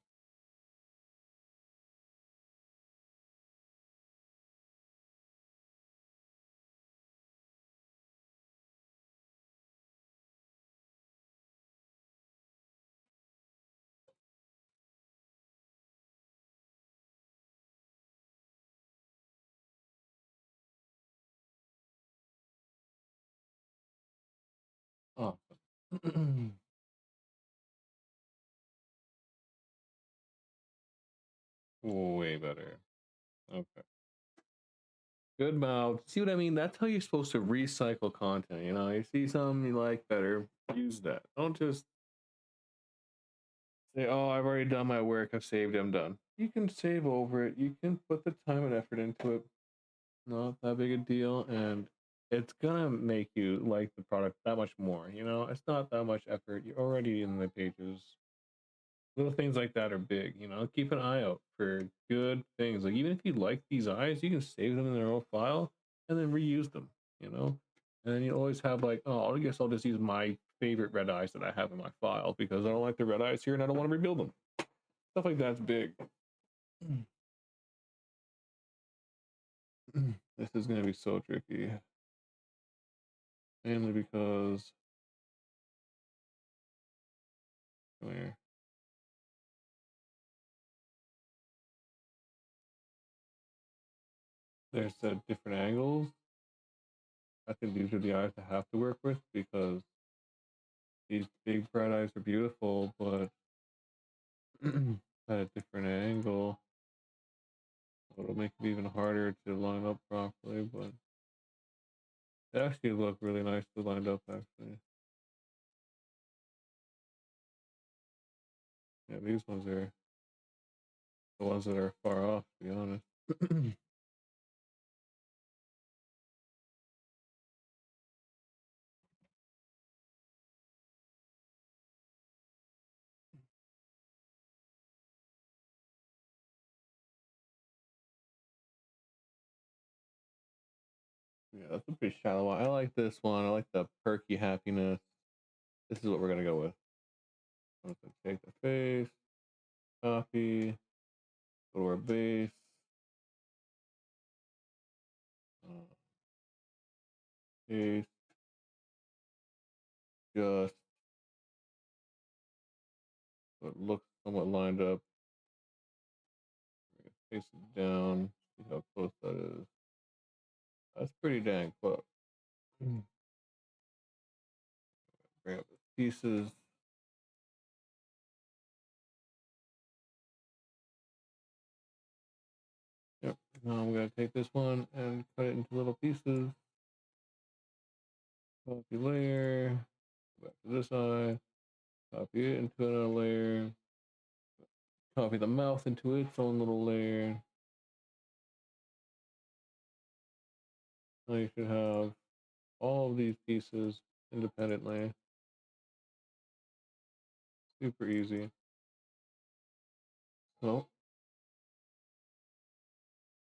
Way better. Okay. Good mouth. See what I mean? That's how you're supposed to recycle content. You know, you see something you like better, use that. Don't just say, "Oh, I've already done my work. I've saved. I'm done." You can save over it. You can put the time and effort into it. Not that big a deal, and it's gonna make you like the product that much more. You know, it's not that much effort. You're already in the pages. Little things like that are big. You know, keep an eye out for good things. Like even if you like these eyes, you can save them in their own file and then reuse them. You know, and then you always have like, oh, I guess I'll just use my favorite red eyes that I have in my file because I don't like the red eyes here and I don't want to rebuild them. Stuff like that's big. This is gonna be so tricky, mainly because come here. There's different angles. I think these are the eyes I have to work with because these big bright eyes are beautiful, but at a different angle, it'll make it even harder to line up properly. But they actually look really nicely lined up. Actually, yeah, these ones are the ones that are far off. To be honest. Yeah, that's a pretty shallow one. I like this one. I like the perky happiness. This is what we're gonna go with. I'm gonna take the face, copy, go to our base, uh, paste, just so it looks somewhat lined up. Paste it down. See how close that is. That's pretty dang close. Bring up the pieces. Yep. Now I'm gonna take this one and cut it into little pieces. Copy layer. Go back to this eye. Copy it into another layer. Copy the mouth into its own little layer. Now you should have all of these pieces independently. Super easy. So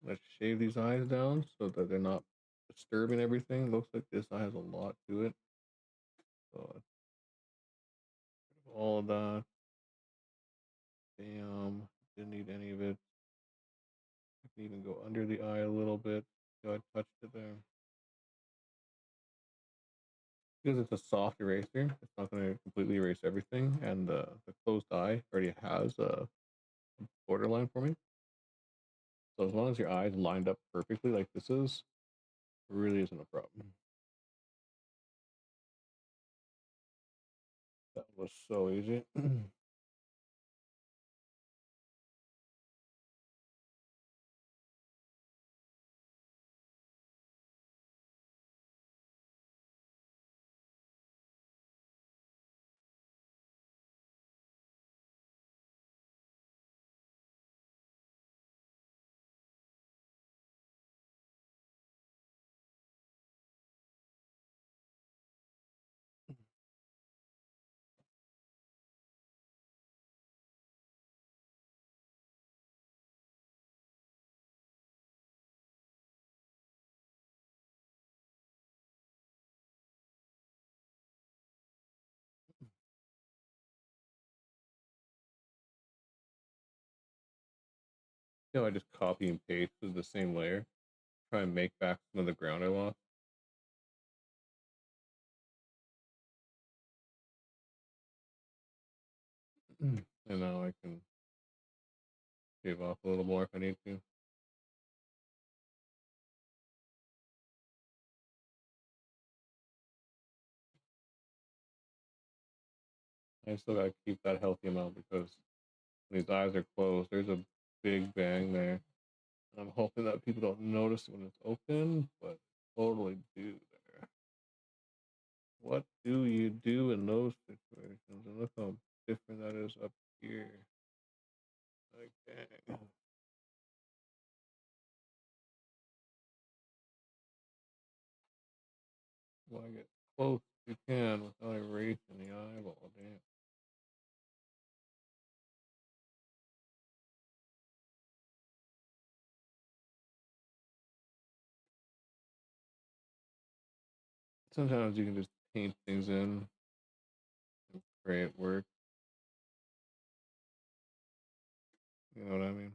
let's shave these eyes down so that they're not disturbing everything. Looks like this eye has a lot to it. So all of that. Bam. Didn't need any of it. I can even go under the eye a little bit. So I touched it there. Because it's a soft eraser, it's not going to completely erase everything. And the closed eye already has a borderline for me. So as long as your eyes lined up perfectly like this is, it really isn't a problem. That was so easy. I just copy and paste with the same layer. Try and make back some of the ground I lost. And now I can shave off a little more if I need to. I still gotta keep that healthy amount because when these eyes are closed, there's a big bang there. I'm hoping that people don't notice when it's open, but totally do there. What do you do in those situations? And look how different that is up here. Like, dang. Well, I get close as you can without erasing the eyeball. Damn. Sometimes you can just paint things in, create work. You know what I mean?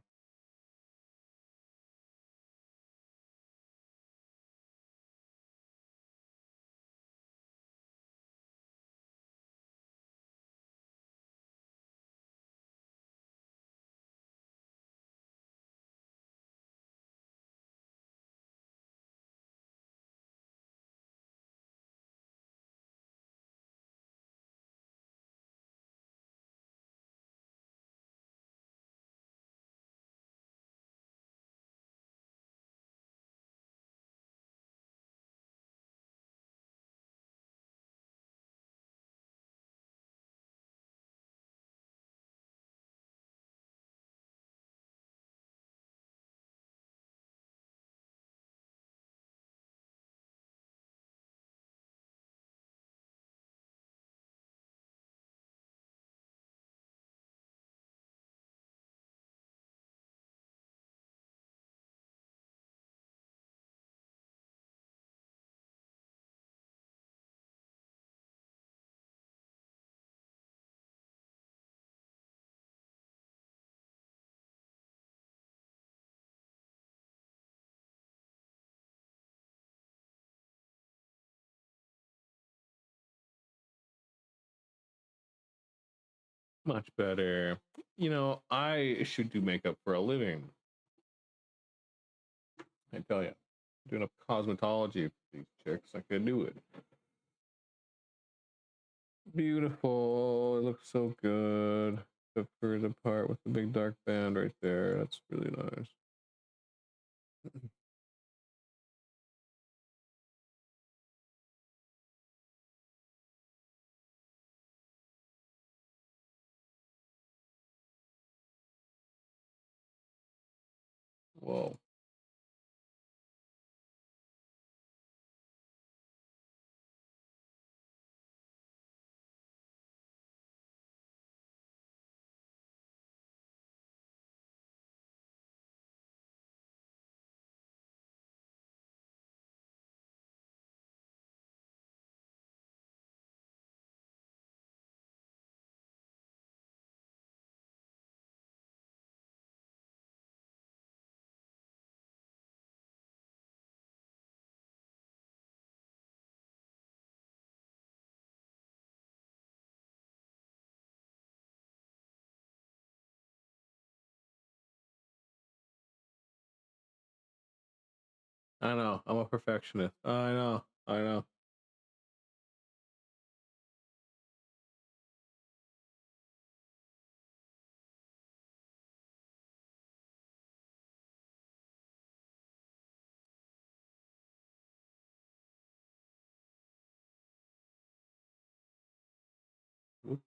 Much better. You know, I should do makeup for a living. I tell you, doing a cosmetology for these chicks, I could do it. Beautiful. It looks so good. The further part with the big dark band right there. That's really nice. Whoa. I know. I'm a perfectionist. I know. I know. Oop.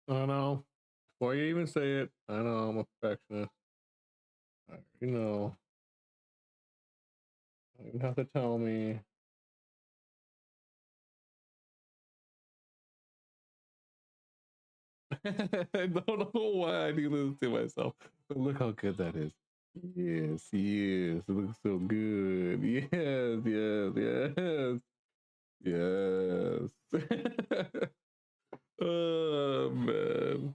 I know. Before you even say it, I know I'm a perfectionist. I already know. You don't even have to tell me. I don't know why I do this to myself, but look how good that is. Yes, yes, it looks so good. Yes, yes, yes, yes. Oh man.